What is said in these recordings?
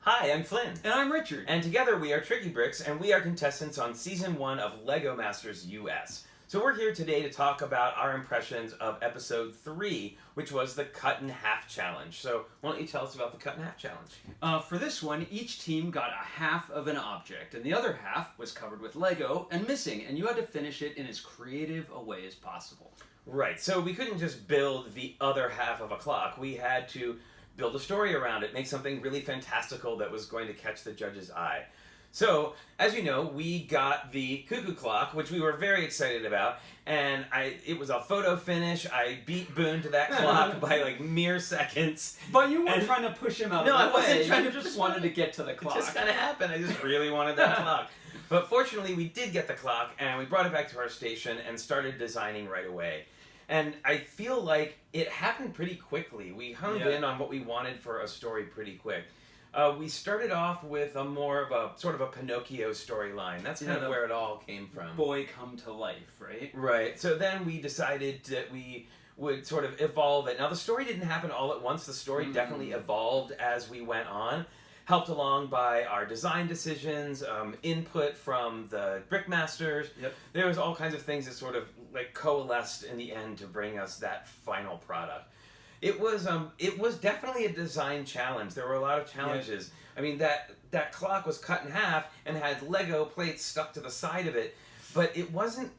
Hi, I'm Flynn. And I'm Richard. And together we are TrickyBricks, and we are contestants on Season 1 of LEGO Masters US. So we're here today to talk about our impressions of Episode 3, which was the Cut in Half Challenge. So why don't you tell us about the Cut in Half Challenge? For this one, each team got a half of an object, and the other half was covered with Lego and missing, and you had to finish it in as creative a way as possible. Right, so we couldn't just build the other half of a clock. We had to build a story around it, make something really fantastical that was going to catch the judge's eye. So, as you know, we got the cuckoo clock, which we were very excited about, and it was a photo finish. I beat Boone to that clock by like mere seconds. But you weren't trying to push him out of the way. No, I wasn't trying to just wanted to get to the clock. It just kind of happened. I just really wanted that clock. But fortunately, we did get the clock, and we brought it back to our station and started designing right away. And I feel like it happened pretty quickly. We honed in on what we wanted for a story pretty quick. We started off with a more of a sort of a Pinocchio storyline. That's kind of where it all came from. Boy come to life, right? Right. So then we decided that we would sort of evolve it. Now the story didn't happen all at once. The story definitely evolved as we went on. Helped along by our design decisions, input from the Brick Masters. Yep. There was all kinds of things that sort of like coalesced in the end to bring us that final product. It was definitely a design challenge. There were a lot of challenges. I mean, that clock was cut in half and had Lego plates stuck to the side of it, but it wasn't.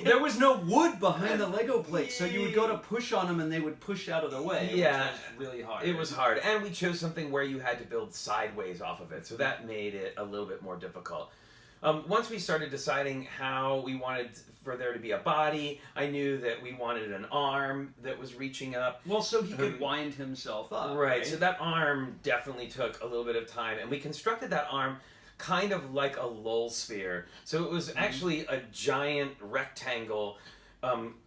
There was no wood behind the Lego plates, so you would go to push on them and they would push out of the way. Yeah, which was really hard. It was hard, and we chose something where you had to build sideways off of it, so that made it a little bit more difficult. Once we started deciding how we wanted for there to be a body, I knew that we wanted an arm that was reaching up. Well, so he could wind himself up. Right, so that arm definitely took a little bit of time, and we constructed that arm kind of like a lull sphere. So it was actually a giant rectangle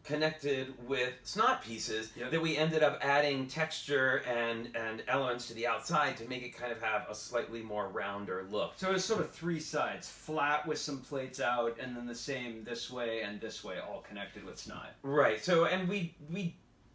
connected with snot pieces that we ended up adding texture and elements to the outside to make it kind of have a slightly more rounder look. So it was sort of three sides, flat with some plates out, and then the same this way and this way, all connected with snot. Right, so, and we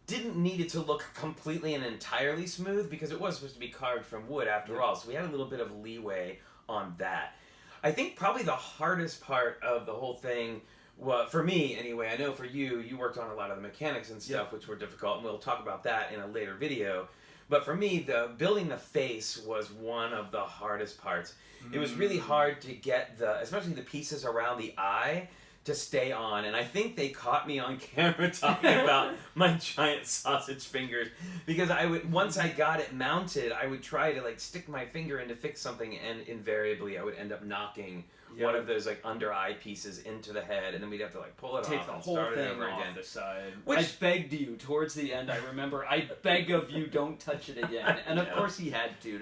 didn't need it to look completely and entirely smooth because it was supposed to be carved from wood after all, so we had a little bit of leeway on that. I think probably the hardest part of the whole thing, well, for me anyway, I know for you, you worked on a lot of the mechanics and stuff which were difficult, and we'll talk about that in a later video. But for me, building the face was one of the hardest parts. It was really hard to get especially the pieces around the eye to stay on, and I think they caught me on camera talking about my giant sausage fingers, because once I got it mounted, I would try to like stick my finger in to fix something, and invariably I would end up knocking one of those like under eye pieces into the head, and then we'd have to like pull it off and start it over again. The side. I begged you towards the end. I remember I beg of you, don't touch it again. And of course he had to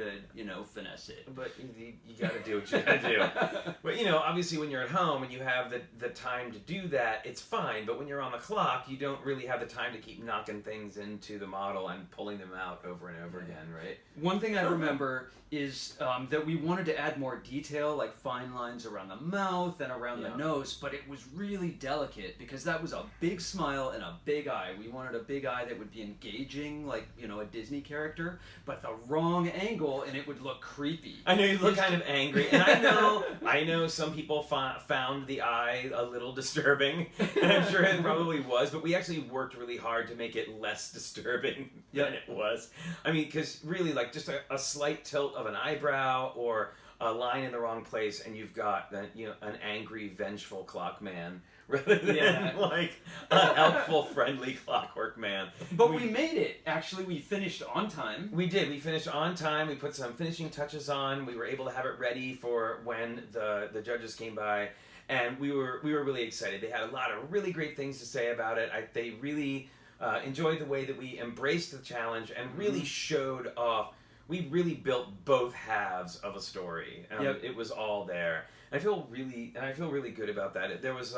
finesse it. But you got to do what you got to do. But obviously when you're at home and you have the time to do that, it's fine. But when you're on the clock, you don't really have the time to keep knocking things into the model and pulling them out over and over again, right? One thing I remember is that we wanted to add more detail, like fine lines around the mouth and around the nose, but it was really delicate because that was a big smile and a big eye. We wanted a big eye that would be engaging, like, a Disney character, but the wrong angle and it would look creepy. I know you look kind of angry, and I know some people found the eye a little disturbing, and I'm sure it probably was, but we actually worked really hard to make it less disturbing than it was. I mean, because really, like, just a slight tilt of an eyebrow or a line in the wrong place, and you've got an angry, vengeful clock man rather than like a helpful, friendly clockwork man. But we made it. Actually, we finished on time. We did. We finished on time. We put some finishing touches on. We were able to have it ready for when the judges came by, and we were really excited. They had a lot of really great things to say about it. They really enjoyed the way that we embraced the challenge and really showed off. We really built both halves of a story. It was all there. And I feel really good about that. There was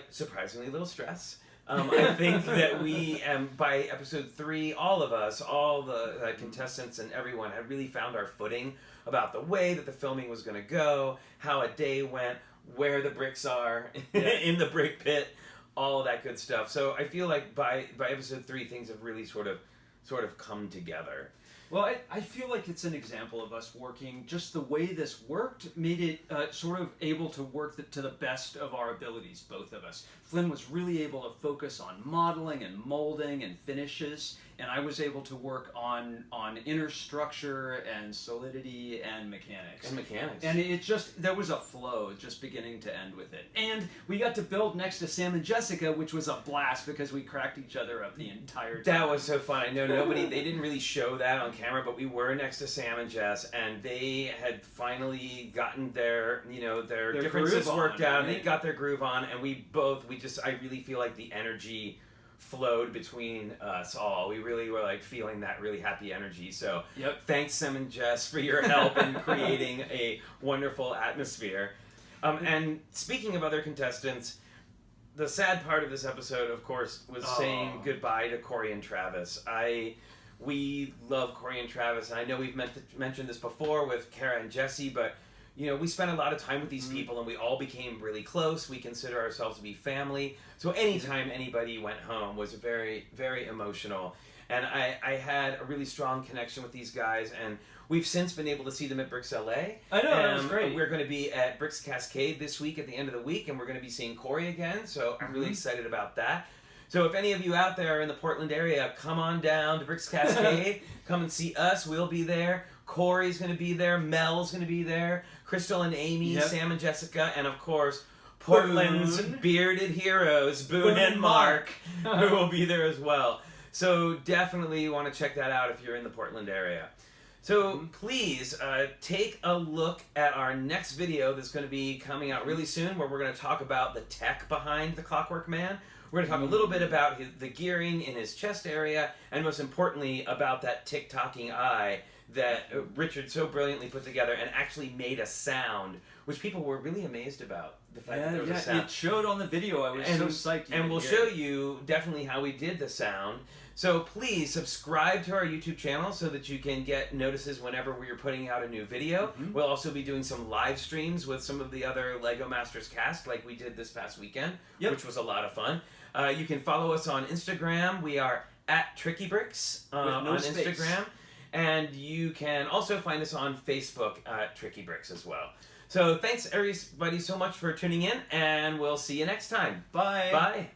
surprisingly little stress. I think that we, by episode 3, all of us, all the contestants and everyone had really found our footing about the way that the filming was going to go, how a day went, where the bricks are in the brick pit, all of that good stuff. So I feel like by episode 3, things have really sort of sort of come together. Well, I feel like it's an example of us working, just the way this worked made it sort of able to work to the best of our abilities, both of us. Flynn was really able to focus on modeling and molding and finishes, and I was able to work on inner structure and solidity and mechanics. And it just, there was a flow just beginning to end with it. And we got to build next to Sam and Jessica, which was a blast because we cracked each other up the entire time. That was so fun. I know they didn't really show that on camera, but we were next to Sam and Jess, and they had finally gotten their differences worked out, and they got their groove on, and I really feel like the energy flowed between us all. We really were like feeling that really happy energy. So thanks, Sam and Jess, for your help in creating a wonderful atmosphere. And speaking of other contestants, the sad part of this episode, of course, was saying goodbye to Corey and Travis. We love Corey and Travis, and I know we've mentioned this before with Kara and Jesse, but we spent a lot of time with these people, and we all became really close. We consider ourselves to be family. So anytime anybody went home was very, very emotional. And I had a really strong connection with these guys, and we've since been able to see them at Bricks LA. I know, that was great. We're going to be at Bricks Cascade this week at the end of the week, and we're going to be seeing Corey again, so I'm really excited about that. So if any of you out there in the Portland area, come on down to Bricks Cascade. Come and see us. We'll be there. Corey's going to be there. Mel's going to be there. Crystal and Amy, Sam and Jessica, and of course, Portland's bearded heroes, Boone and Mark, who will be there as well. So definitely want to check that out if you're in the Portland area. So please take a look at our next video that's going to be coming out really soon, where we're going to talk about the tech behind the Clockwork Man. We're going to talk a little bit about the gearing in his chest area, and most importantly, about that tick-tocking eye that Richard so brilliantly put together and actually made a sound, which people were really amazed about. The fact that there was a sound. It showed on the video. I was so psyched. And we'll show you definitely how we did the sound. So please subscribe to our YouTube channel so that you can get notices whenever we're putting out a new video. We'll also be doing some live streams with some of the other LEGO Masters cast, like we did this past weekend, which was a lot of fun. You can follow us on Instagram. We are at TrickyBricks on Instagram. And you can also find us on Facebook at TrickyBricks as well. So thanks everybody so much for tuning in, and we'll see you next time. Bye. Bye.